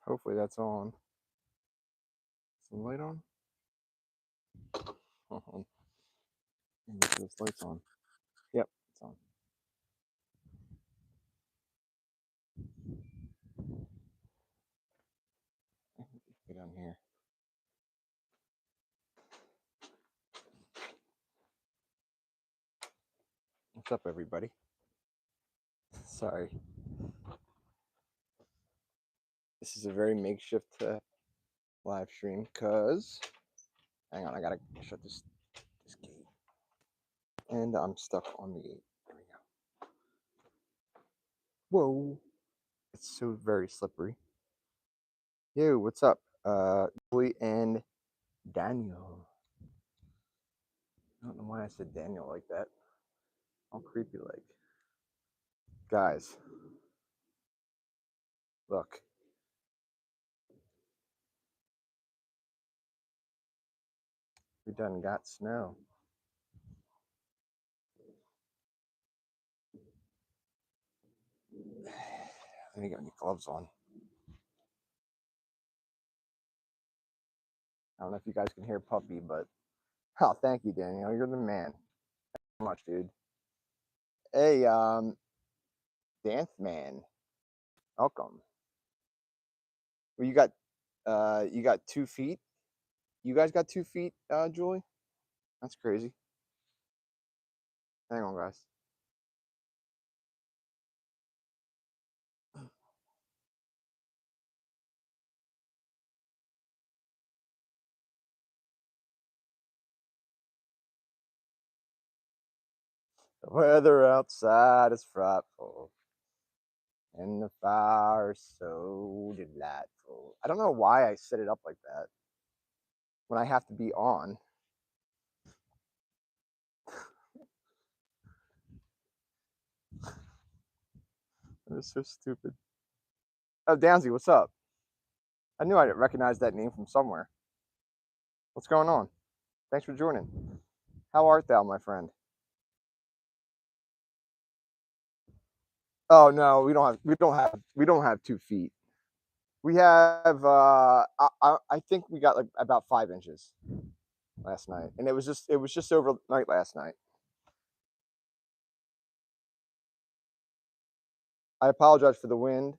Hopefully that's on. Is the light on? Hold on. Make sure this light's on. Yep, it's on. Get down here. What's up, everybody? Sorry. This is a very makeshift live stream because, hang on, I gotta shut this gate. And I'm stuck on the gate. There we go. Whoa. It's so very slippery. Yo, what's up? Julie and Daniel. I don't know why I said Daniel like that. All creepy like. Guys, look. We done got snow. Let me get my gloves on. I don't know if you guys can hear Puppy, but oh, thank you, Daniel. You're the man. Thank you so much, dude. Hey, Dance Man, welcome. Well, you got 2 feet. You guys got 2 feet, Julie? That's crazy. Hang on, guys. The weather outside is frightful, and the fire is so delightful. I don't know why I set it up like that when I have to be on. It's so stupid. Oh, Downsy, what's up? I knew I'd recognize that name from somewhere. What's going on? Thanks for joining. How art thou, my friend? Oh no, we don't have 2 feet. We have I think we got like about 5 inches last night, and it was just overnight last night. I apologize for the wind.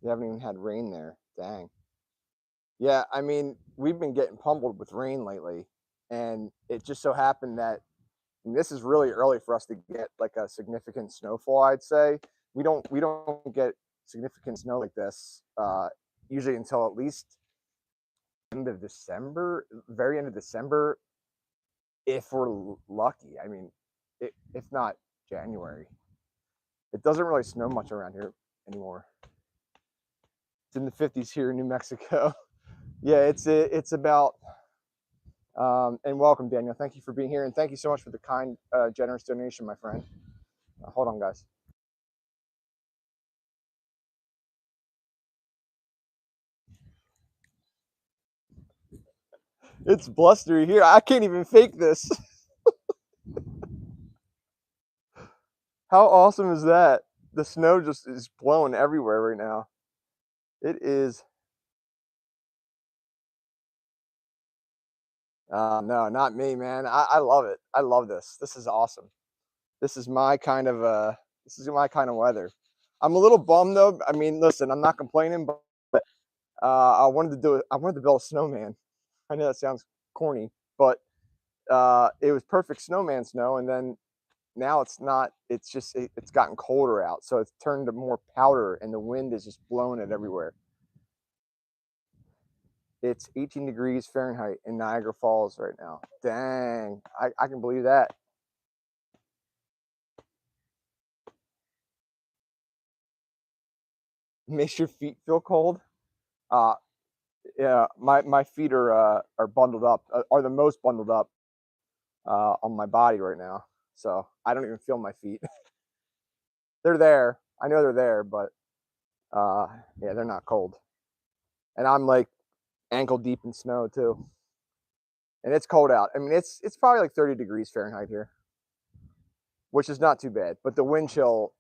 We haven't even had rain there. Dang. Yeah, I mean, we've been getting pummeled with rain lately, and it just so happened that this is really early for us to get like a significant snowfall. I'd say we don't get significant snow like this usually until at least end of December, very end of December, if we're lucky. I mean, if not January. It doesn't really snow much around here anymore. It's in the 50s here in New Mexico. Yeah, it's about. And welcome, Daniel. Thank you for being here, and thank you so much for the kind, generous donation, my friend. Hold on, guys. It's blustery here. I can't even fake this. How awesome is that? The snow just is blowing everywhere right now. It is. No, not me, man. I love it. I love this. This is awesome. This is my kind of weather. I'm a little bummed though. I mean, listen, I'm not complaining, but I wanted to build a snowman. I know that sounds corny, but it was perfect snowman snow, and then now it's not. It's just it's gotten colder out, so it's turned to more powder, and the wind is just blowing it everywhere. It's 18 degrees Fahrenheit in Niagara Falls right now. Dang, I can believe that. Makes your feet feel cold. Yeah, my feet are bundled up, are the most bundled up on my body right now. So I don't even feel my feet. They're there. I know they're there, but yeah, they're not cold. And I'm like ankle deep in snow too. And it's cold out. I mean, it's probably like 30 degrees Fahrenheit here, which is not too bad. But the wind chill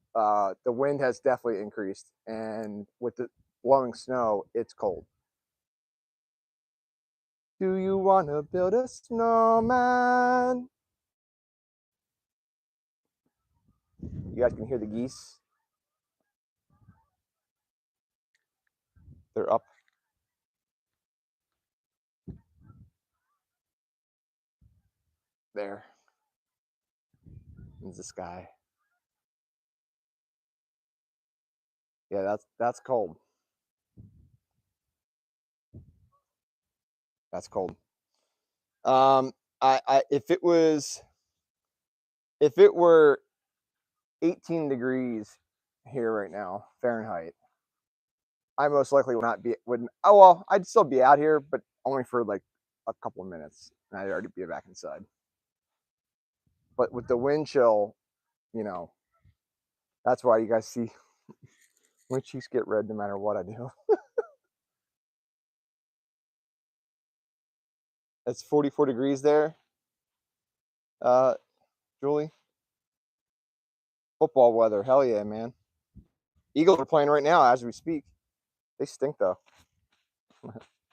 the wind has definitely increased, and with the blowing snow, it's cold. Do you want to build a snowman? You guys can hear the geese. They're up. There. Is the sky. Yeah, that's cold. That's cold. If it were 18 degrees here right now, Fahrenheit, I most likely wouldn't. Oh well, I'd still be out here, but only for like a couple of minutes, and I'd already be back inside. But with the wind chill, you know, that's why you guys see my cheeks get red no matter what I do. It's 44 degrees there, Julie. Football weather, hell yeah, man. Eagles are playing right now as we speak. They stink though.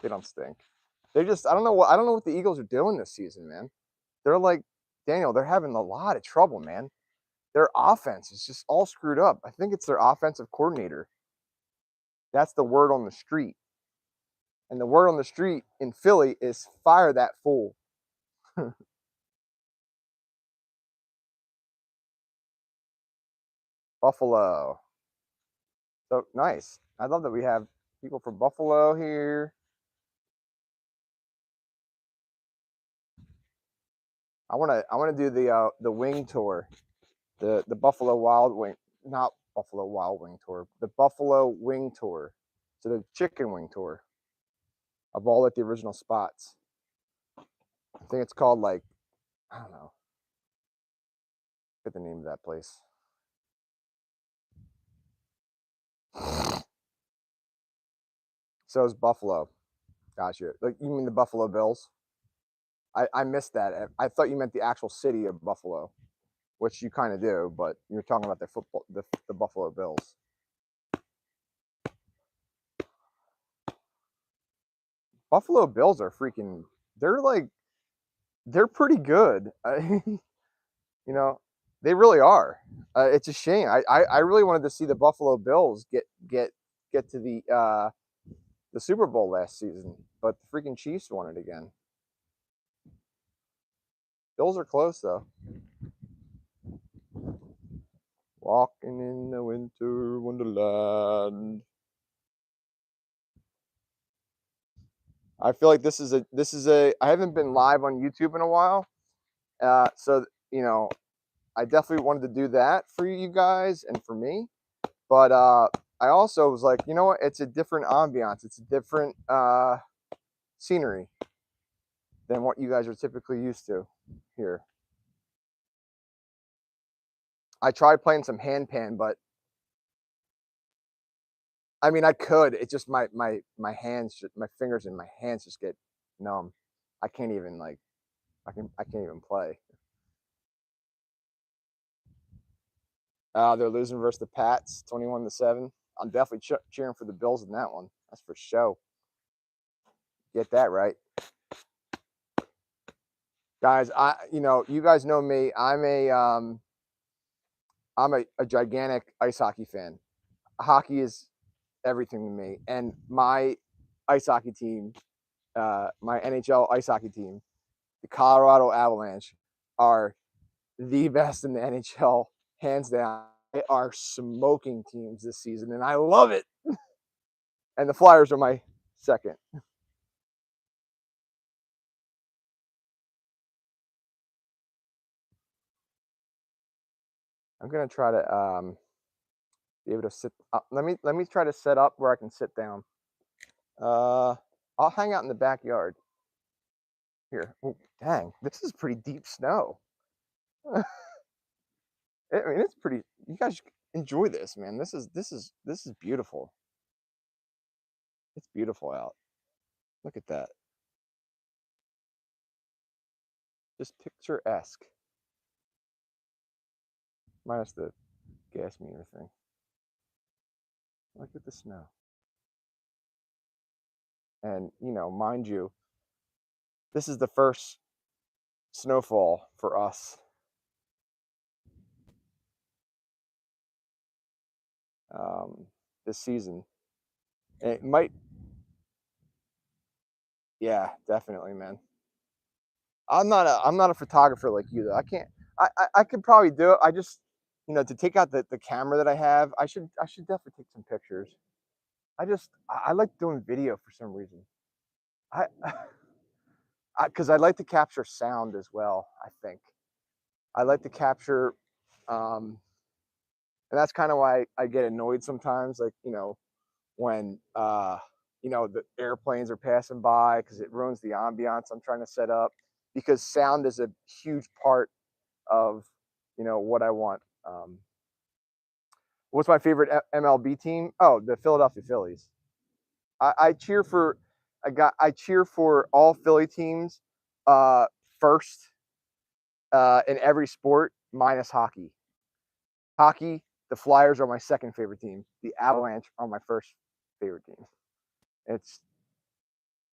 They don't stink. They're just I don't know what the Eagles are doing this season, man. They're like Daniel, they're having a lot of trouble, man. Their offense is just all screwed up. I think it's their offensive coordinator. That's the word on the street. And the word on the street in Philly is fire that fool. Buffalo. So nice. I love that we have people from Buffalo here. I wanna do the wing tour. The Buffalo Wild Wing, not Buffalo Wild Wing tour, the Buffalo Wing tour. So the chicken wing tour of all like the original spots. I think it's called like, I don't know. Get the name of that place. So is Buffalo. Gotcha. Like you mean the Buffalo Bills? I missed that. I thought you meant the actual city of Buffalo, which you kind of do, but you're talking about the Buffalo Bills. Buffalo Bills are freaking. They're pretty good. You know, they really are. It's a shame. I really wanted to see the Buffalo Bills get to the Super Bowl last season, but the freaking Chiefs won it again. Bills are close though. Walking in the winter wonderland. I feel like this is a I haven't been live on YouTube in a while. So you know, I definitely wanted to do that for you guys and for me. But I also was like, you know what? It's a different ambiance. It's a different scenery than what you guys are typically used to here. I tried playing some handpan, but I mean, I could. It's just my hands, my fingers and my hands just get numb. I can't even like, I can't even play. They're losing versus the Pats, 21-7. I'm definitely cheering for the Bills in that one. That's for sure. Get that right, guys. You guys know me. I'm a gigantic ice hockey fan. Hockey is everything to me, and my ice hockey team, my NHL ice hockey team, the Colorado Avalanche, are the best in the NHL, hands down. They are smoking teams this season, and I love it. And the Flyers are my second. I'm gonna try to be able to sit. Let me try to set up where I can sit down. I'll hang out in the backyard. Here. Ooh, dang, this is pretty deep snow. I mean, it's pretty. You guys enjoy this, man. This is beautiful. It's beautiful out. Look at that. Just picturesque. Minus the gas meter thing. Look at the snow. And, you know, mind you, this is the first snowfall for us. This season. And it might, yeah, definitely, man. I'm not a photographer like you though. I can't. I could probably do it. I just, you know, to take out the camera that I have, I should definitely take some pictures. I like doing video for some reason. I because I like to capture sound as well. I think I like to capture, and that's kind of why I get annoyed sometimes. Like, you know, when you know, the airplanes are passing by because it ruins the ambiance I'm trying to set up. Because sound is a huge part of, you know, what I want. What's my favorite MLB team? Oh, the Philadelphia Phillies. I cheer for I cheer for all Philly teams uh, first in every sport minus hockey. Hockey, the Flyers are my second favorite team. The Avalanche are my first favorite team. It's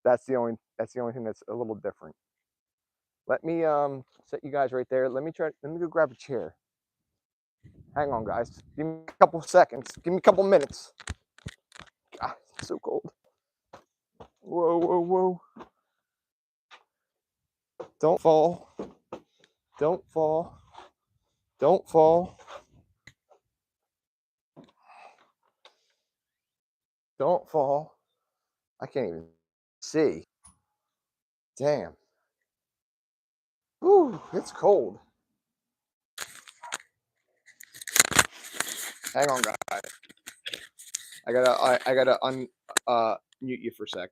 that's the only thing that's a little different. Let me set you guys right there. Let me go grab a chair. Hang on, guys. Give me a couple seconds. Give me a couple minutes. God, it's so cold. Whoa, whoa, whoa. Don't fall. Don't fall. Don't fall. Don't fall. I can't even see. Damn. Whew, it's cold. Hang on, guys. I gotta mute you for a sec.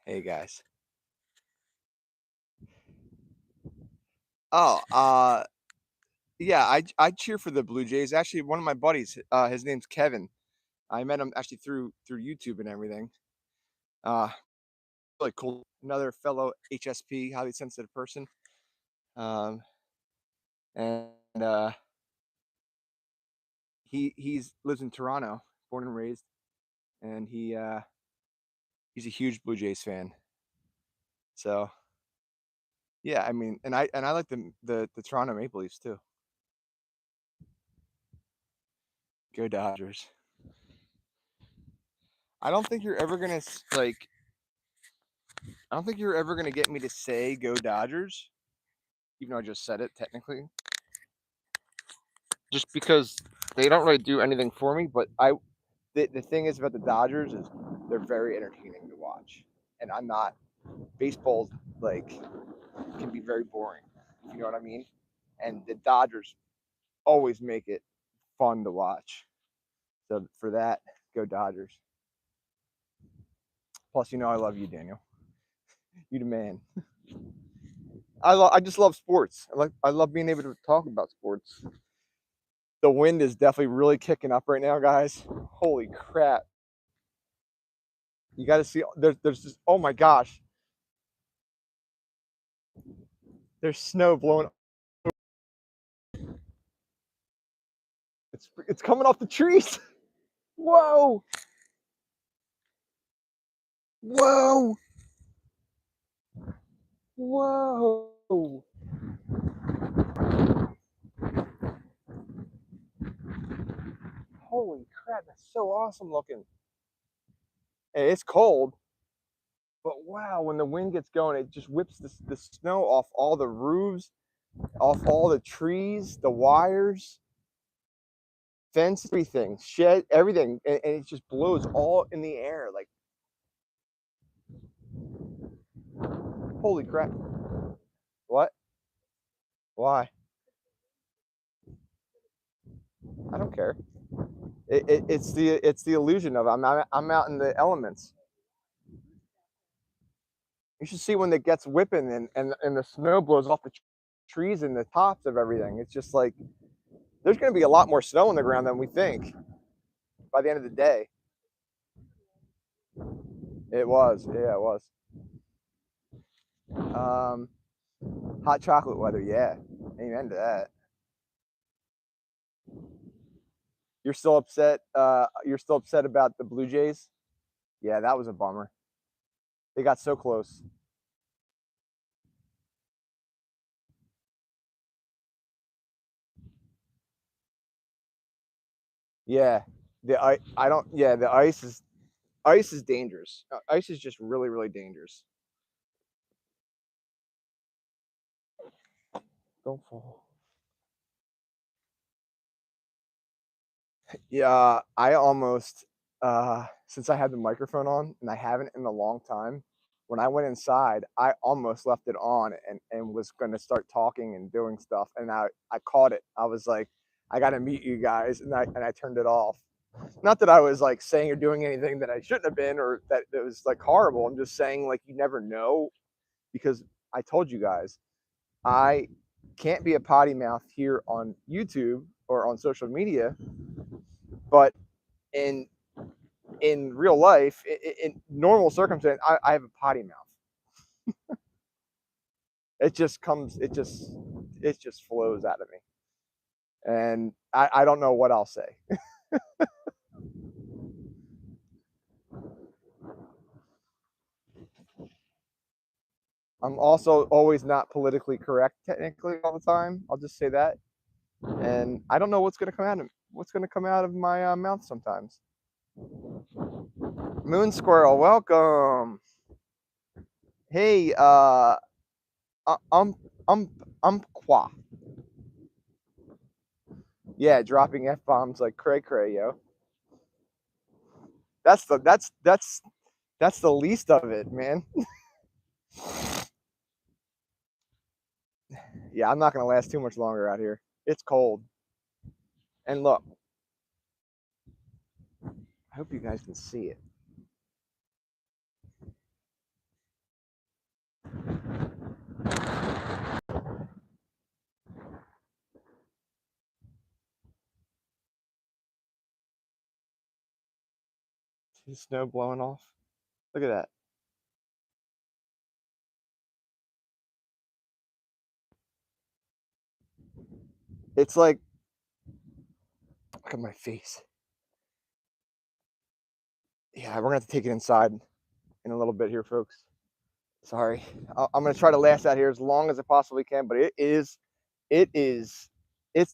Hey guys. Oh, yeah, I cheer for the Blue Jays. Actually, one of my buddies, his name's Kevin. I met him actually through YouTube and everything. Uh, really cool. Another fellow HSP, highly sensitive person. Um, and he's lives in Toronto, born and raised, and he's a huge Blue Jays fan. So yeah, I mean, and I like the Toronto Maple Leafs too. Go Dodgers. I don't think you're ever gonna like. I don't think you're ever gonna get me to say go Dodgers, even though I just said it technically. Just because they don't really do anything for me, but the thing is about the Dodgers is they're very entertaining to watch, and I'm not. Baseball like can be very boring, if you know what I mean. And the Dodgers always make it fun to watch. So for that, go Dodgers. Plus, you know I love you, Daniel. You the man. I just love sports. I love being able to talk about sports. The wind is definitely really kicking up right now, guys. Holy crap. You got to see there's just oh my gosh. There's snow blowing. It's coming off the trees. Whoa. Whoa. Whoa. Holy crap, that's so awesome looking. And it's cold, but wow, when the wind gets going, it just whips the snow off all the roofs, off all the trees, the wires, fence, everything, shed, everything. And it just blows all in the air. Like, holy crap. What? Why? I don't care. It's the illusion of it. I'm out in the elements. You should see when it gets whipping and the snow blows off the trees and the tops of everything. It's just like there's going to be a lot more snow on the ground than we think by the end of the day. It was, yeah, it was. Hot chocolate weather, yeah. Amen to that. You're still upset. You're still upset about the Blue Jays. Yeah, that was a bummer. They got so close. Yeah, I don't. Yeah, the ice is dangerous. Ice is just really really dangerous. Don't fall. Yeah, I almost since I had the microphone on and I haven't in a long time. When I went inside, I almost left it on and was going to start talking and doing stuff, and I caught it. I was like, I got to meet you guys, and I turned it off. Not that I was like saying or doing anything that I shouldn't have been or that it was like horrible. I'm just saying like you never know because I told you guys I can't be a potty mouth here on YouTube or on social media, but in real life, in normal circumstance, I have a potty mouth. It just comes, it just flows out of me, and I don't know what I'll say. I'm also always not politically correct technically all the time. I'll just say that, and I don't know what's gonna come out of my mouth sometimes. Moon Squirrel, welcome. Hey, um, qua. Yeah, dropping f bombs like cray cray, yo. That's the least of it, man. Yeah, I'm not gonna last too much longer out here. It's cold. And look, I hope you guys can see it. See the snow blowing off? Look at that. It's like, look at my face. Yeah, we're gonna have to take it inside in a little bit here, folks. Sorry. I'm gonna try to last out here as long as I possibly can, but it's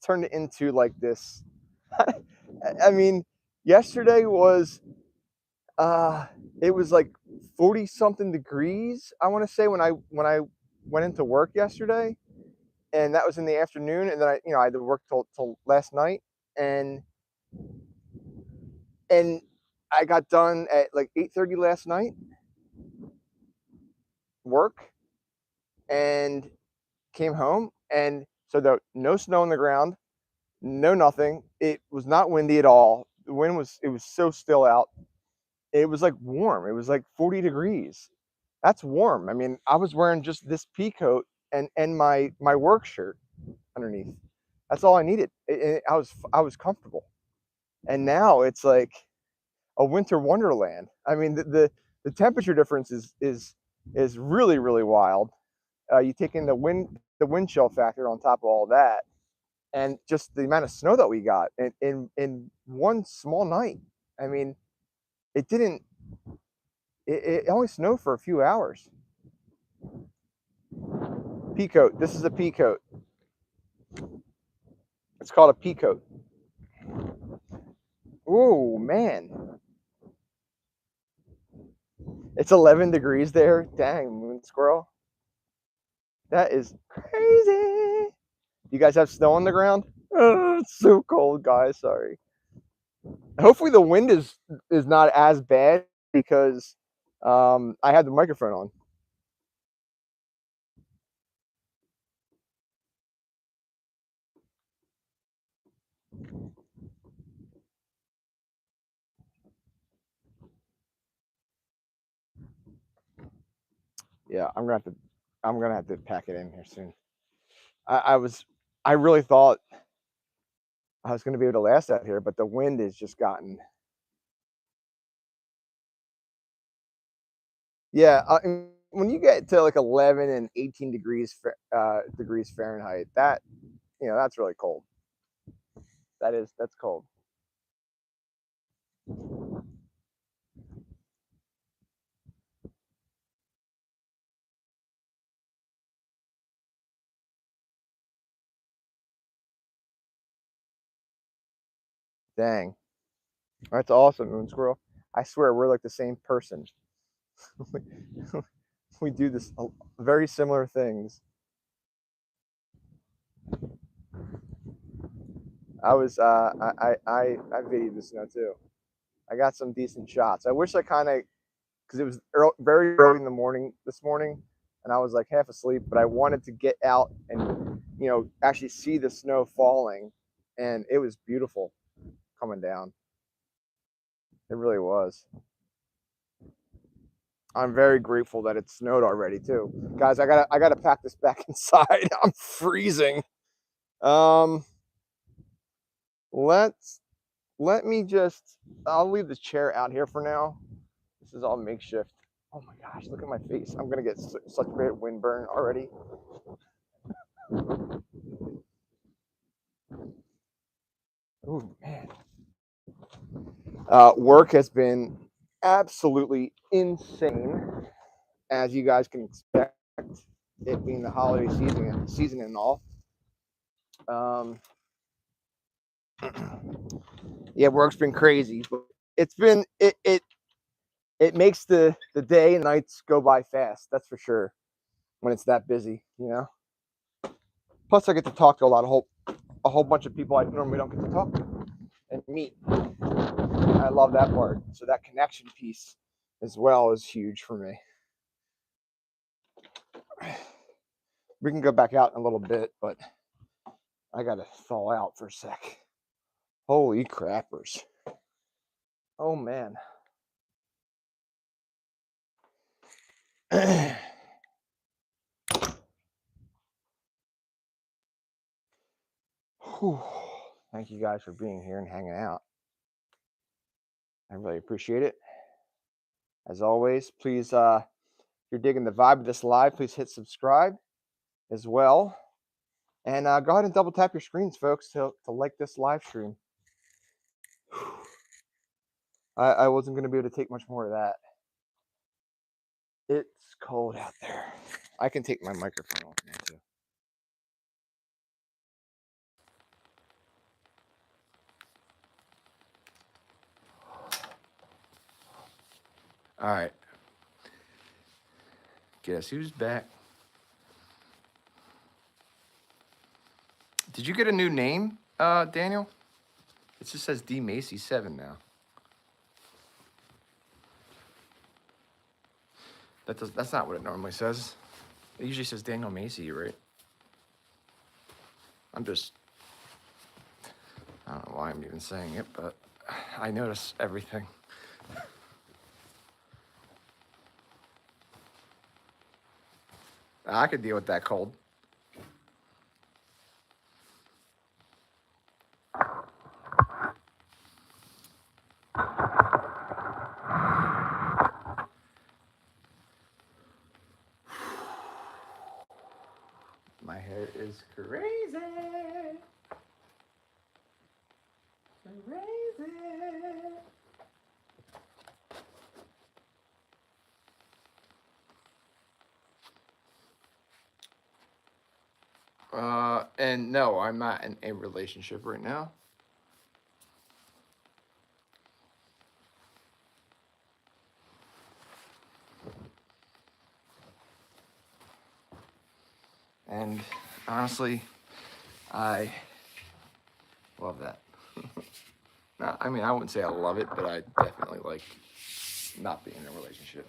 turned into like this. I mean, yesterday was It was like 40 something degrees, I want to say, when I went into work yesterday, and that was in the afternoon, and then I had to work till last night, and I got done at like 8:30 last night work, and came home, and so no snow on the ground, no nothing. It was not windy at all. The wind was it was so still out. It was like warm. It was like 40 degrees. That's warm. I mean, I was wearing just this pea coat and my work shirt underneath. That's all I needed. I was comfortable. And now it's like a winter wonderland. I mean, the temperature difference is really really wild. You take in the wind chill factor on top of all that, and just the amount of snow that we got in one small night. I mean, it didn't. It only snowed for a few hours. Peacoat. This is a peacoat. It's called a peacoat. Oh man, it's 11 degrees there. Dang, moon squirrel. That is crazy. You guys have snow on the ground? Oh, it's so cold, guys. Sorry. Hopefully the wind is not as bad because I had the microphone on. Yeah, I'm gonna have to pack it in here soon. I really thought I was gonna be able to last out here, but the wind has just gotten. Yeah, when you get to like 11 and 18 degrees Fahrenheit, that's really cold. That's cold. Dang, that's awesome, Moon Squirrel. I swear we're like the same person. We do this very similar things. I was I videoed the snow too. I got some decent shots. I wish I kind of because it was very early in the morning this morning, and I was like half asleep. But I wanted to get out and actually see the snow falling, and it was beautiful coming down. It really was. I'm very grateful that it snowed already too, guys. I gotta pack this back inside. I'm freezing. Um, let's let me just. I'll leave the chair out here for now. This is all makeshift. Oh my gosh, look at my face. I'm gonna get such bad windburn already. Oh man. Work has been absolutely insane, as you guys can expect, it being the holiday season and all. Um, yeah, work's been crazy, but it's been it makes the day and nights go by fast. That's for sure. When it's that busy. Plus, I get to talk to a whole bunch of people I normally don't get to talk to and meet. I love that part. So that connection piece as well is huge for me. We can go back out in a little bit, but I gotta thaw out for a sec. Holy crappers. Oh man. Thank you guys for being here and hanging out. I really appreciate it. As always, please, if you're digging the vibe of this live, please hit subscribe as well. And go ahead and double tap your screens, folks, to like this live stream. I wasn't going to be able to take much more of that. It's cold out there. I can take my microphone off now, too. All right. Guess who's back? Did you get a new name, Daniel? It just says D Macy 7 now. That's not what it normally says. It usually says Daniel Macy, right? I don't know why I'm even saying it, but I notice everything. I could deal with that cold. My hair is crazy. Crazy. And no, I'm not in a relationship right now. And honestly, I love that. No, I mean, I wouldn't say I love it, but I definitely like not being in a relationship.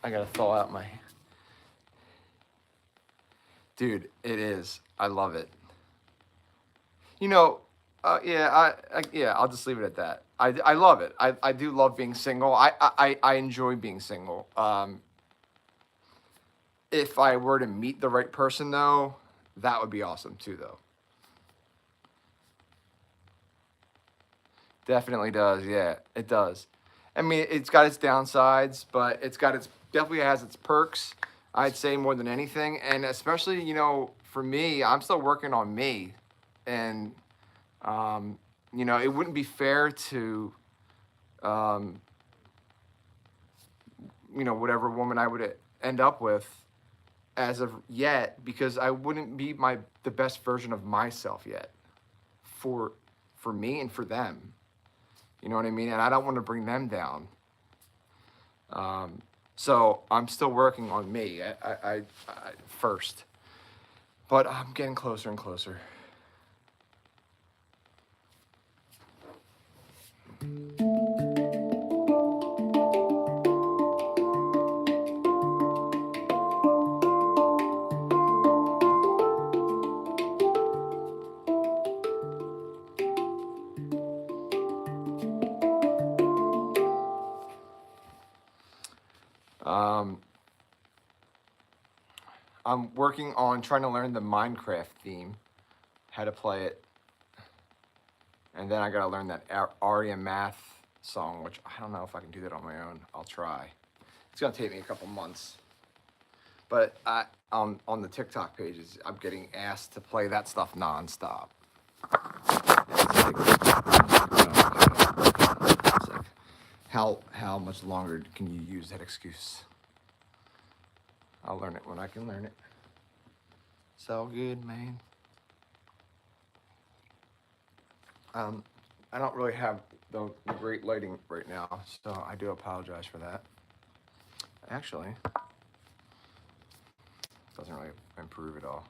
I gotta thaw out my. Dude, it is. I love it. You know, I'll just leave it at that. I love it. I do love being single. I enjoy being single. If I were to meet the right person, though, that would be awesome too, though. Definitely does. Yeah, it does. I mean, it's got its downsides, but definitely has its perks. I'd say more than anything, and especially for me, I'm still working on me, and it wouldn't be fair to um, whatever woman I would end up with as of yet, because I wouldn't be the best version of myself yet for me and for them. You know what I mean? And I don't want to bring them down. So I'm still working on me I first, but I'm getting closer and closer. I'm working on trying to learn the Minecraft theme, how to play it. And then I gotta learn that Aria Math song, which I don't know if I can do that on my own. I'll try. It's gonna take me a couple months. But on the TikTok pages, I'm getting asked to play that stuff nonstop. It's like, how much longer can you use that excuse? I'll learn it when I can learn it. It's all good, man. I don't really have the great lighting right now, so I do apologize for that. Actually, doesn't really improve at all.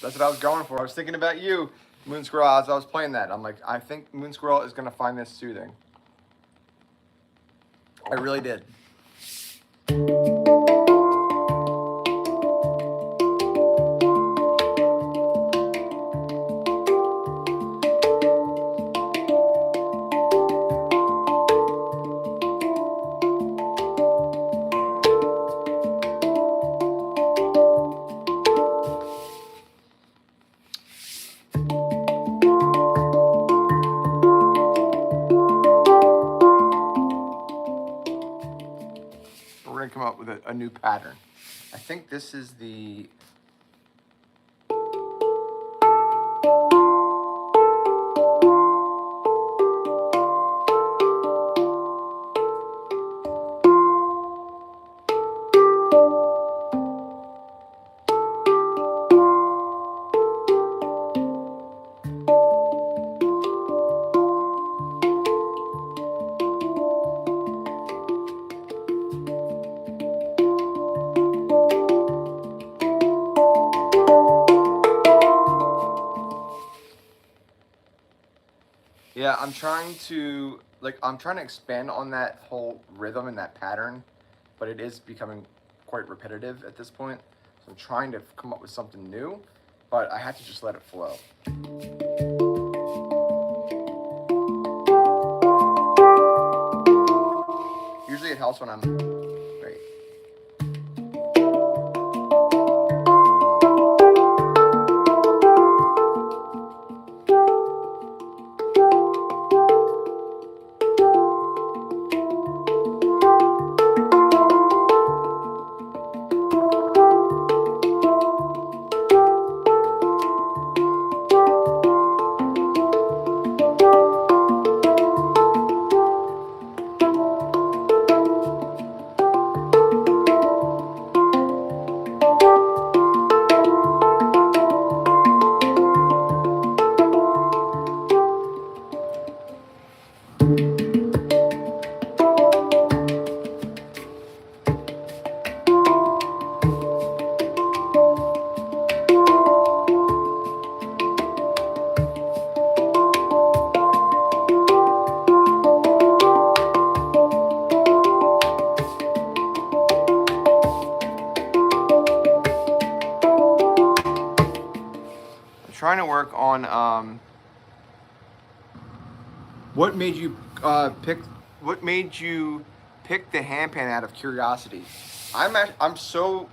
That's what I was going for. I was thinking about you, Moon Squirrel, as I was playing that. I'm like, I think Moon Squirrel is gonna find this soothing. I really did. We're gonna come up with a new pattern. I think this is the. Yeah, I'm trying to expand on that whole rhythm and that pattern, but it is becoming quite repetitive at this point. So I'm trying to come up with something new, but I had to just let it flow. Usually it helps when I'm right. Trying to work on what made you pick the handpan out of curiosity. I'm so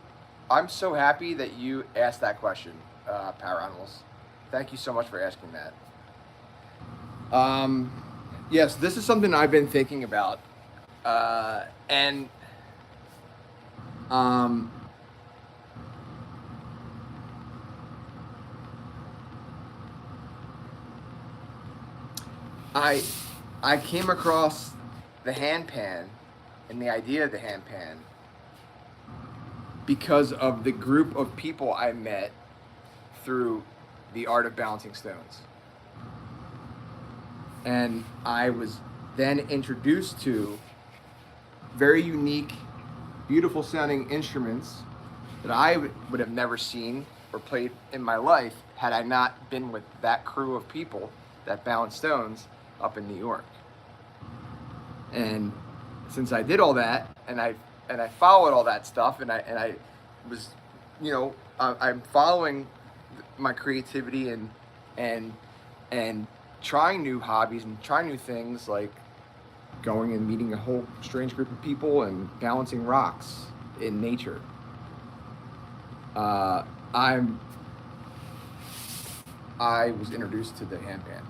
happy that you asked that question, Power Animals. Thank you so much for asking that. Yes, this is something I've been thinking about, and I came across the handpan and the idea of the handpan because of the group of people I met through the Art of Balancing Stones. And I was then introduced to very unique, beautiful sounding instruments that I would have never seen or played in my life had I not been with that crew of people that balance stones up in New York. And since I did all that, and I followed all that stuff, and I was, I'm following my creativity and trying new hobbies and trying new things, like going and meeting a whole strange group of people and balancing rocks in nature. I was introduced to the handpan.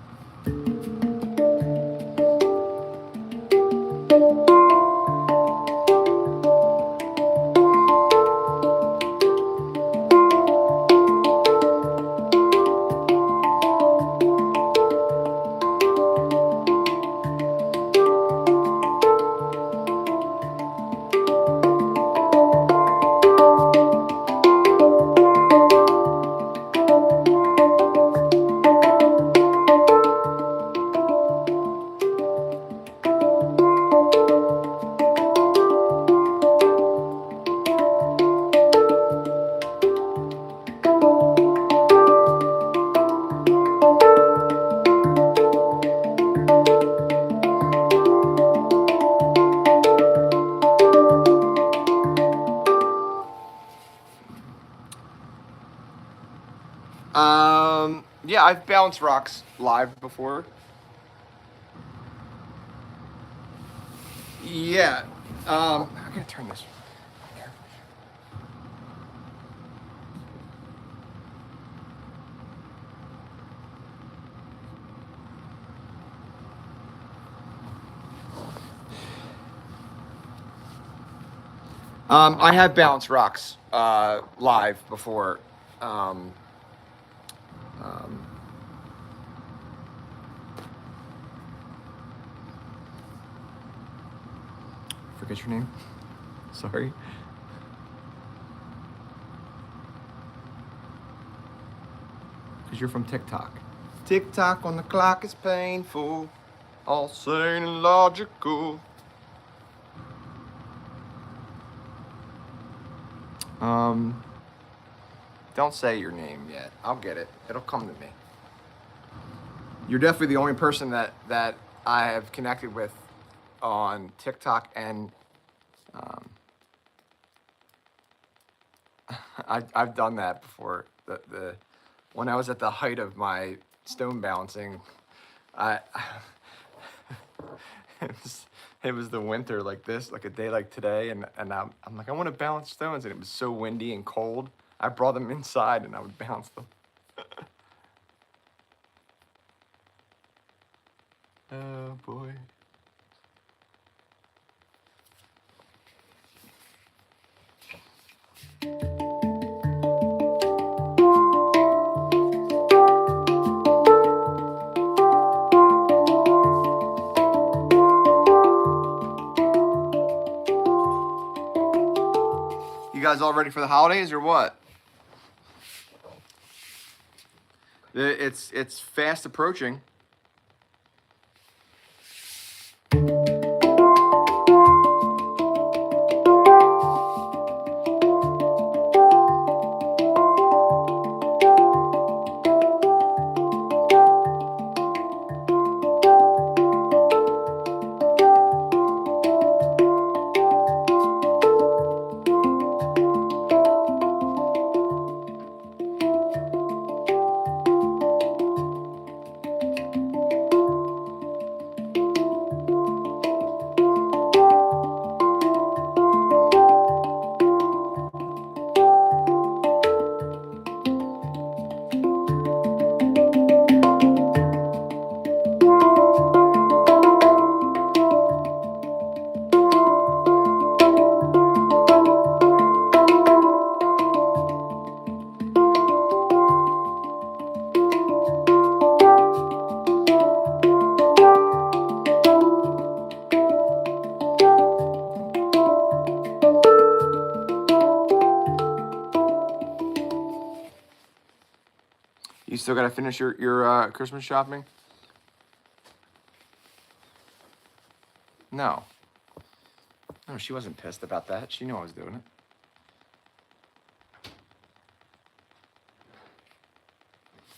Yeah, I've balanced rocks live before. Yeah. I'm gonna turn this. I have balanced rocks live before. Um, um, forget your name. Sorry. Because you're from TikTok. TikTok on the clock is painful, all sane and logical. Don't say your name yet. I'll get it. It'll come to me. You're definitely the only person that I have connected with on TikTok, and I've done that before. The when I was at the height of my stone balancing, I it was the winter like this, like a day like today, and I'm like, I want to balance stones, and it was so windy and cold. I brought them inside and I would balance them. Oh boy. You guys all ready for the holidays or what? It's fast approaching. You still gotta finish your Christmas shopping? No. No, she wasn't pissed about that. She knew I was doing it.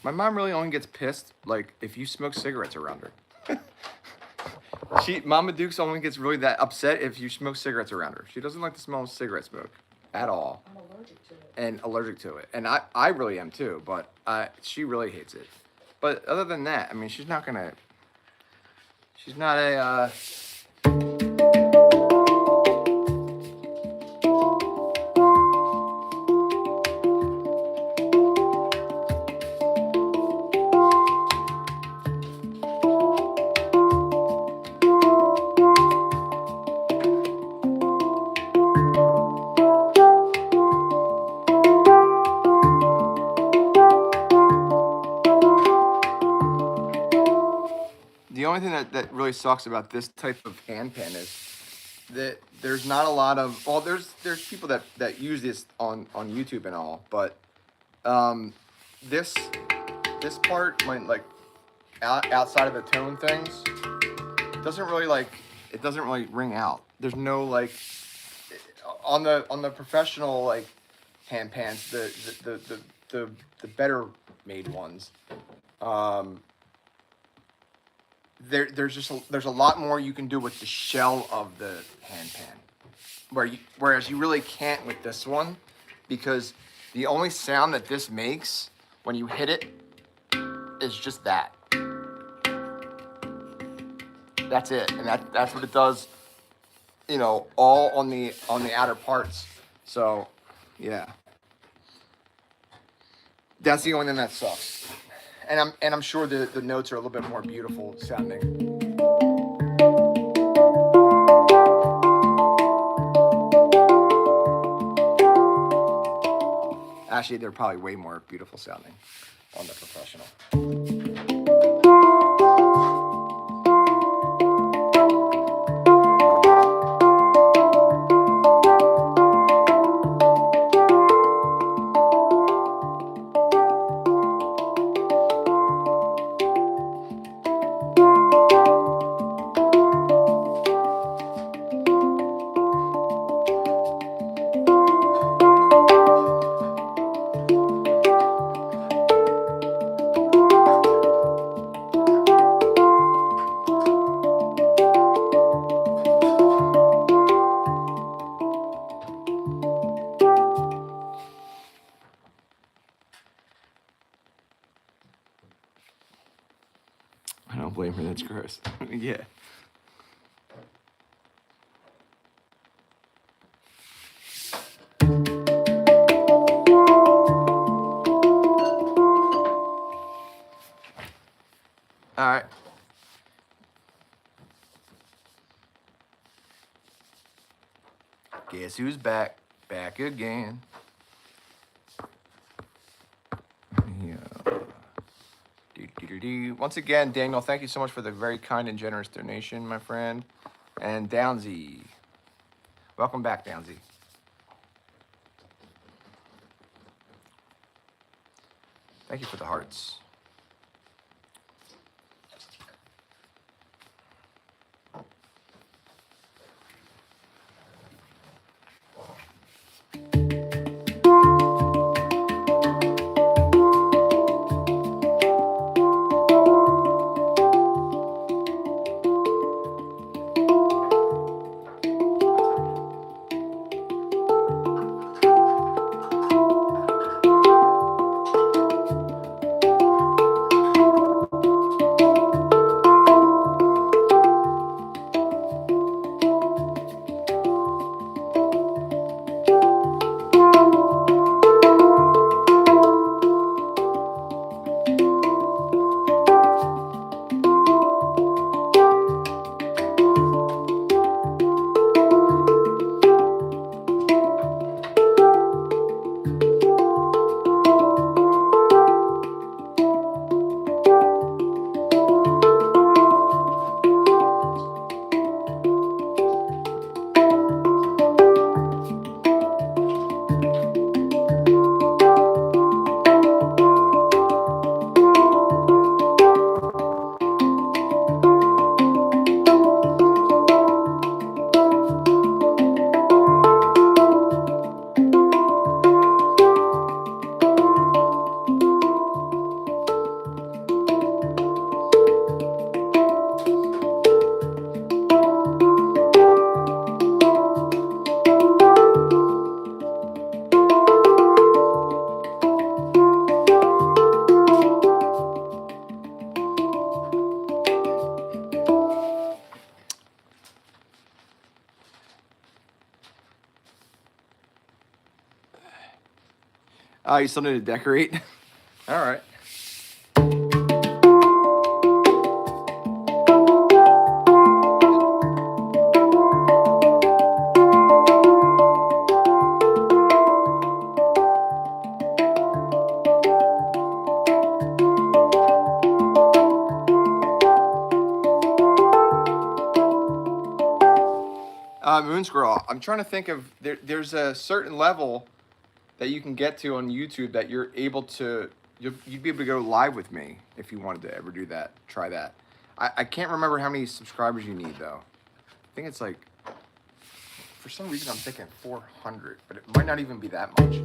My mom really only gets pissed like if you smoke cigarettes around her. Mama Dukes only gets really that upset if you smoke cigarettes around her. She doesn't like the smell of cigarette smoke at all. I'm allergic to it. And allergic to it. And I really am too, but she really hates it. But other than that, I mean, she's not a, the only thing that really sucks about this type of hand pen is that there's not a lot of, well, there's people that use this on YouTube and all, but this part, when like outside of the tone things, doesn't really ring out. There's no like on the professional like hand pans, the better made ones. There's a lot more you can do with the shell of the hand pan, whereas you really can't with this one, because the only sound that this makes when you hit it is just that. That's it, and that's what it does. You know, all on the outer parts. So, yeah, that's the only thing that sucks. And I'm sure the notes are a little bit more beautiful sounding. Actually, they're probably way more beautiful sounding on the professional. I don't blame her, that's gross. Yeah. All right. Guess who's back? Back again. Yeah. Once again, Daniel, thank you so much for the very kind and generous donation, my friend. And Downsy. Welcome back, Downsy. Thank you for the hearts. Oh, you still need to decorate? All right. Moon Squirrel, I'm trying to think of, there's a certain level that you can get to on YouTube that you're able to, you'd be able to go live with me if you wanted to ever do that, try that. I can't remember how many subscribers you need though. I think it's like, for some reason I'm thinking 400, but it might not even be that much.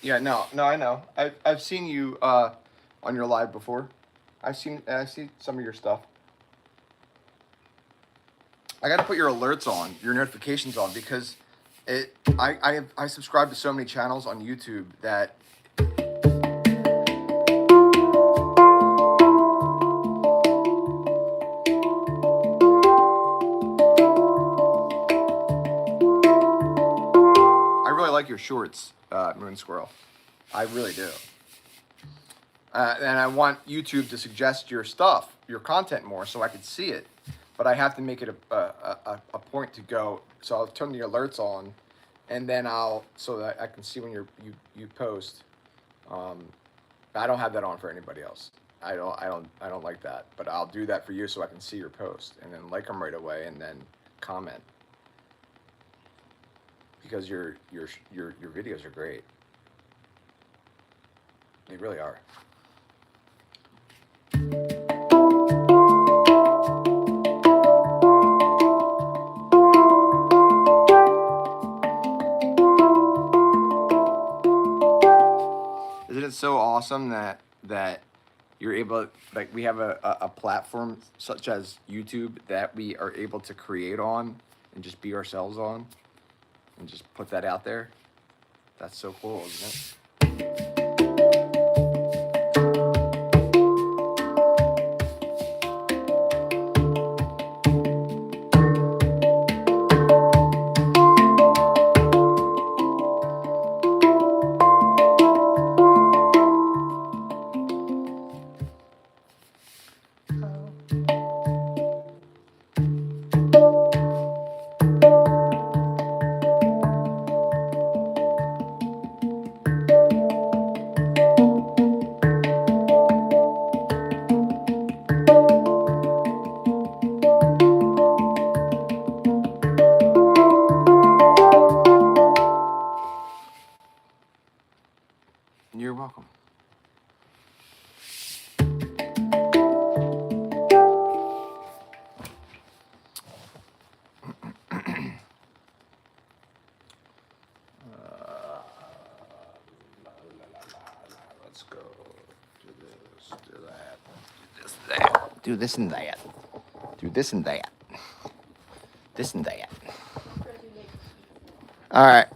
Yeah, no, I know. I've seen you on your live before. I see some of your stuff. I got to put your alerts on, your notifications on, because I subscribe to so many channels on YouTube that I really like your shorts, Moon Squirrel. I really do. And I want YouTube to suggest your stuff, your content more, so I can see it. But I have to make it a point to go. So I'll turn the alerts on, and then so that I can see when you post. I don't have that on for anybody else. I don't like that. But I'll do that for you so I can see your post and then like them right away and then comment, because your videos are great. They really are. Isn't it so awesome that you're able, like, we have a platform such as YouTube that we are able to create on and just be ourselves on and just put that out there? That's so cool, isn't it? You're welcome. Let's go do this, do that, do this, that, do this and that, do this and that, this and that. All right.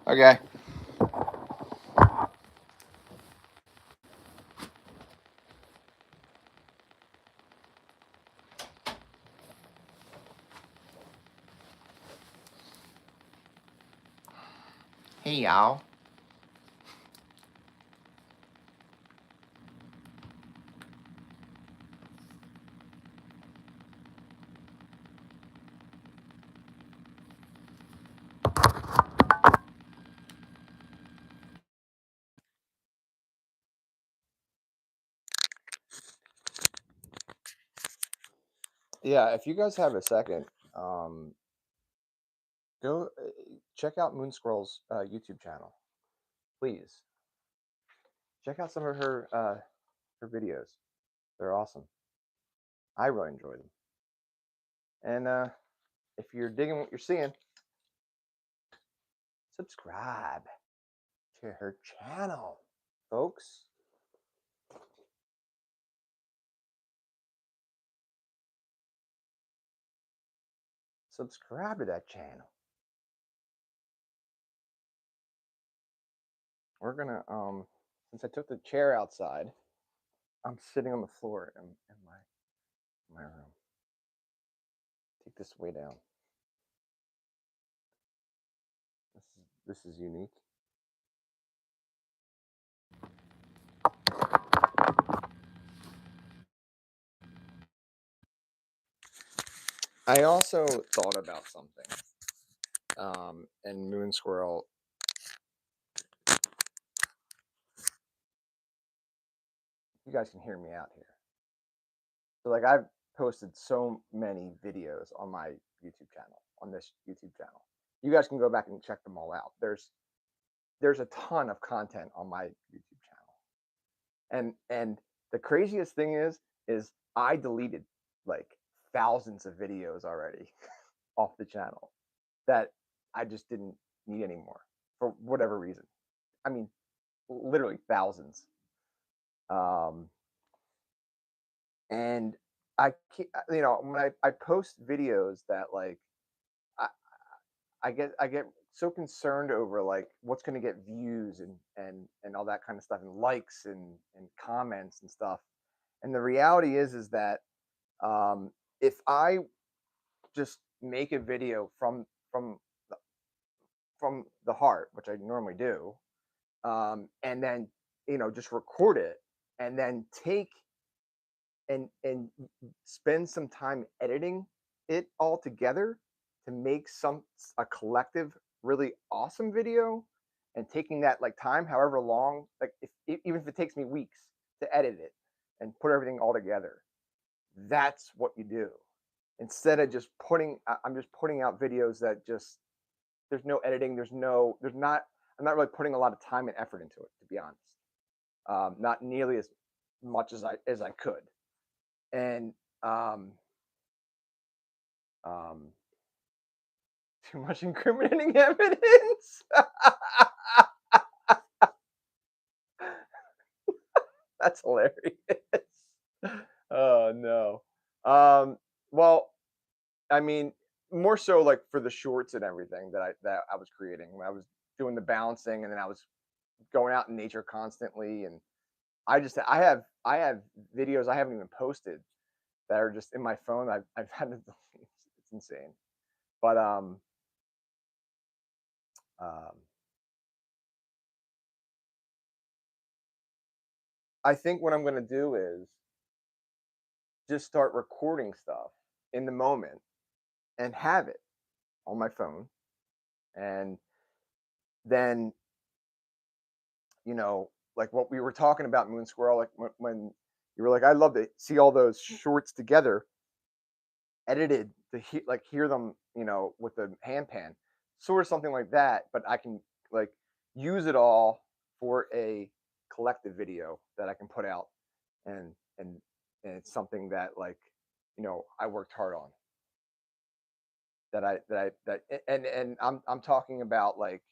Okay. Hey, y'all. Yeah, if you guys have a second, go check out Moon Squirrel's YouTube channel, please. Check out some of her videos. They're awesome. I really enjoy them. And if you're digging what you're seeing, subscribe to her channel, folks. Subscribe to that channel. We're gonna since I took the chair outside, I'm sitting on the floor in my room. Take this way down. This is unique. I also thought about something. And Moon Squirrel, you guys can hear me out here. So like I've posted so many videos on my YouTube channel, on this YouTube channel. You guys can go back and check them all out. There's a ton of content on my YouTube channel. And the craziest thing is I deleted like thousands of videos already off the channel that I just didn't need anymore for whatever reason. I mean, literally thousands. Um, and when I post videos that like I, I get so concerned over like what's going to get views and all that kind of stuff and likes and comments and stuff. And the reality is that if I just make a video from the heart, which I normally do, and then just record it and then take and spend some time editing it all together to make a collective really awesome video, and taking that like time however long, like even if it takes me weeks to edit it and put everything all together, that's what you do instead of just I'm just putting out videos that just there's no editing, I'm not really putting a lot of time and effort into it, to be honest. Not nearly as much as I could. And too much incriminating evidence. That's hilarious. Oh no. Well, I mean, more so like for the shorts and everything that I was creating when I was doing the balancing, and then I was going out in nature constantly, and I have videos I haven't even posted that are just in my phone. I've had to delete. It's insane. But um I think what I'm going to do is just start recording stuff in the moment and have it on my phone. And then, like what we were talking about, Moon Squirrel, like when you were like, I love to see all those shorts together, edited to hear them, with the hand pan, sort of something like that. But I can like use it all for a collective video that I can put out, and and and it's something that like I worked hard on, and I'm talking about like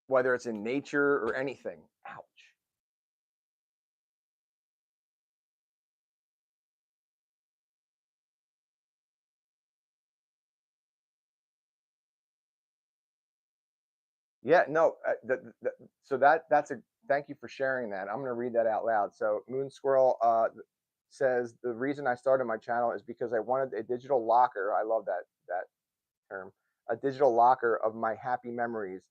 whether it's in nature or anything. Ouch. Yeah, no. So that's a thank you for sharing that. I'm going to read that out loud. So Moon Squirrel says the reason I started my channel is because I wanted a digital locker. I love that term, a digital locker of my happy memories.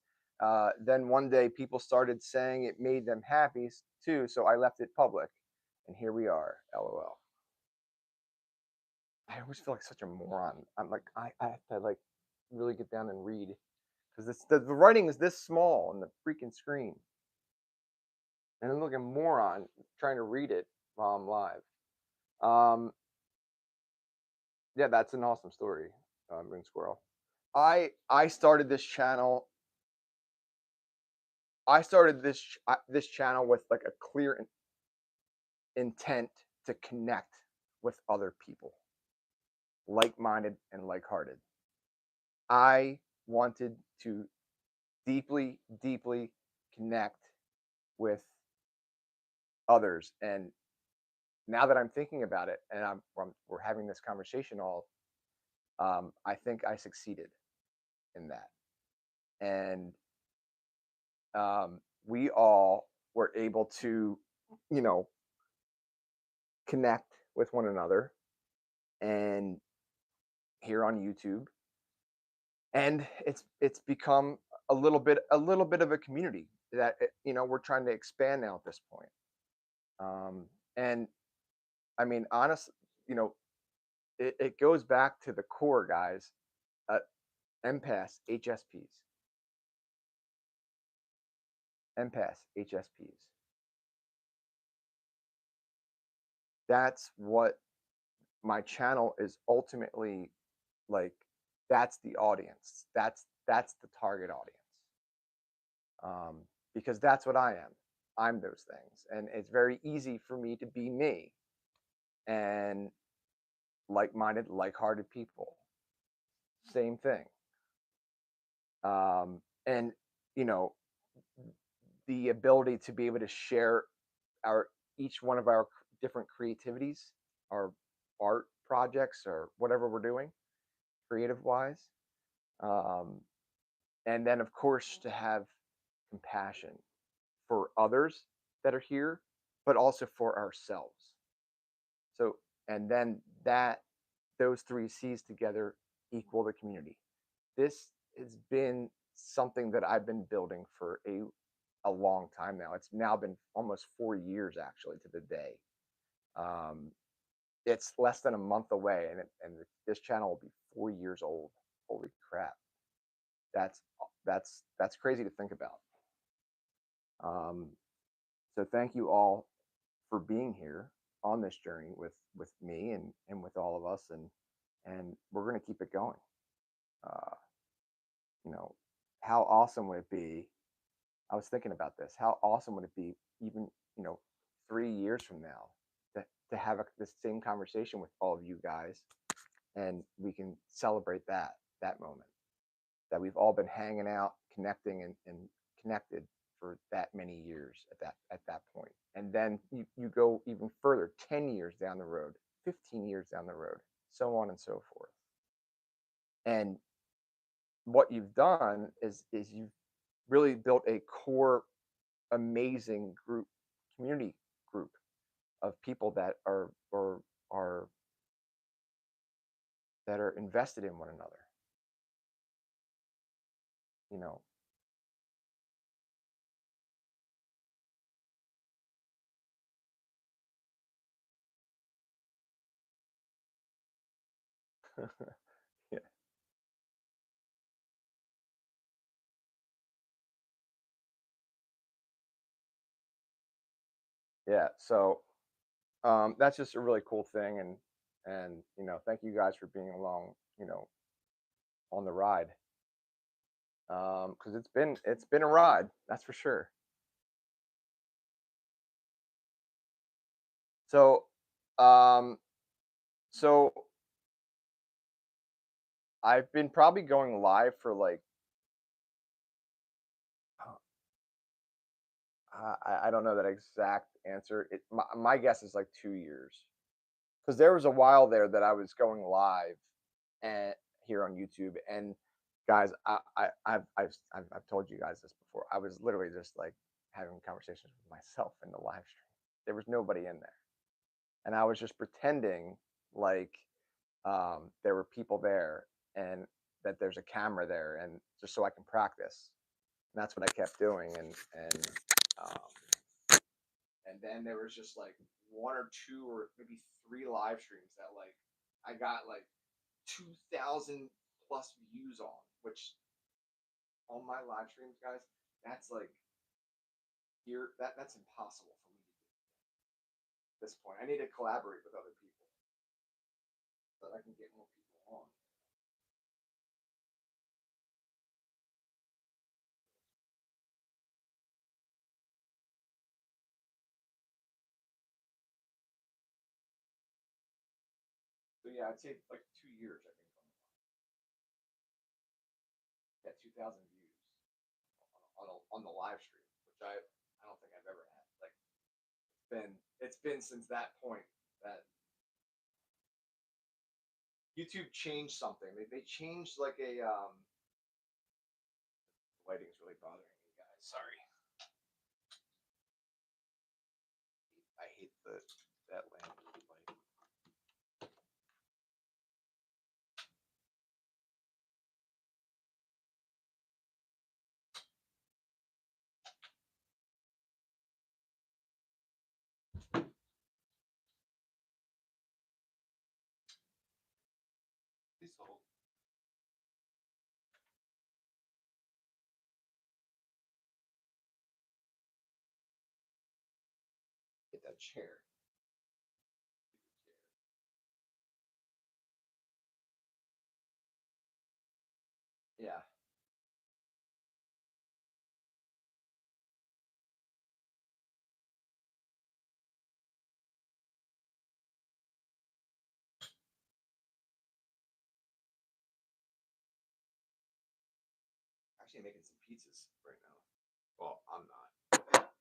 Then one day people started saying it made them happy too, so I left it public, and here we are. LOL. I always feel like such a moron. I'm like I have to like really get down and read because the writing is this small on the freaking screen, and I'm like a moron trying to read it while I'm live. Yeah, that's an awesome story, Moon Squirrel. I started this channel. I started this channel with like a clear intent to connect with other people, like-minded and like-hearted. I wanted to deeply, deeply connect with others, and now that I'm thinking about it, and we're having this conversation all, I think I succeeded in that, and we all were able to, you know, connect with one another, and here on YouTube, and it's become a little bit of a community that we're trying to expand now at this point. And I mean, honestly, you know, it goes back to the core, guys. Uh, empaths, HSPs, empaths, HSPs. That's what my channel is ultimately like. That's the audience. That's the target audience. Because that's what I am. I'm those things, and it's very easy for me to be me. And like-minded, like-hearted people, same thing. And you know, the ability to be able to share our each one of our different creativities, our art projects, or whatever we're doing, creative wise. Um, and then, of course, to have compassion for others that are here, but also for ourselves. So, and then that those three C's together equal the community. This has been something that I've been building for a long time now. It's now been almost 4 years actually to the day. Um, it's less than a month away, and this channel will be 4 years old. Holy crap! That's that's crazy to think about. Um, so thank you all for being here on this journey with me and with all of us, and we're going to keep it going. Uh, you know, how awesome would it be? I was thinking about this. How awesome would it be, even 3 years from now, to have the same conversation with all of you guys, and we can celebrate that moment that we've all been hanging out, connecting, and connected for that many years at that point. And then you go even further, 10 years down the road, 15 years down the road, so on and so forth. And what you've done is you've really built a core amazing community group of people that are that are invested in one another. You know, yeah, yeah. So that's just a really cool thing, and thank you guys for being along, on the ride, because it's been a ride, that's for sure. So, um, so I've been probably going live for like I don't know that exact answer. My guess is like 2 years, because there was a while there that I was going live and here on YouTube. And guys, I've told you guys this before. I was literally just like having conversations with myself in the live stream. There was nobody in there, and I was just pretending like there were people there, and that there's a camera there, and just so I can practice. And that's what I kept doing, um, and then there was just like one or two or maybe three live streams that like I got like 2,000 plus views on, which on my live streams, guys, that's like that's impossible for me to do at this point. I need to collaborate with other people so that I can get more people on. So yeah, I'd say like 2 years. I think yeah, 2,000 views on the live stream, which I don't think I've ever had. Like it's been since that point that YouTube changed something. They changed like a lighting's really bothering me, guys. Sorry. I hate that lamp light. Please hold. Get that chair. Yeah. actually making some pizzas right now. Well, I'm not.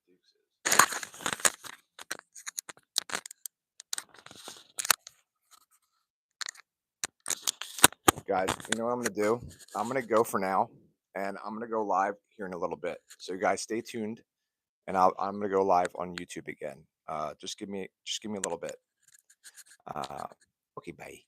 Dukes is. Guys, you know what I'm gonna do? I'm gonna go for now, and I'm gonna go live here in a little bit. So you guys stay tuned, and I'm gonna go live on YouTube again. Just give me a little bit. Okay, bye.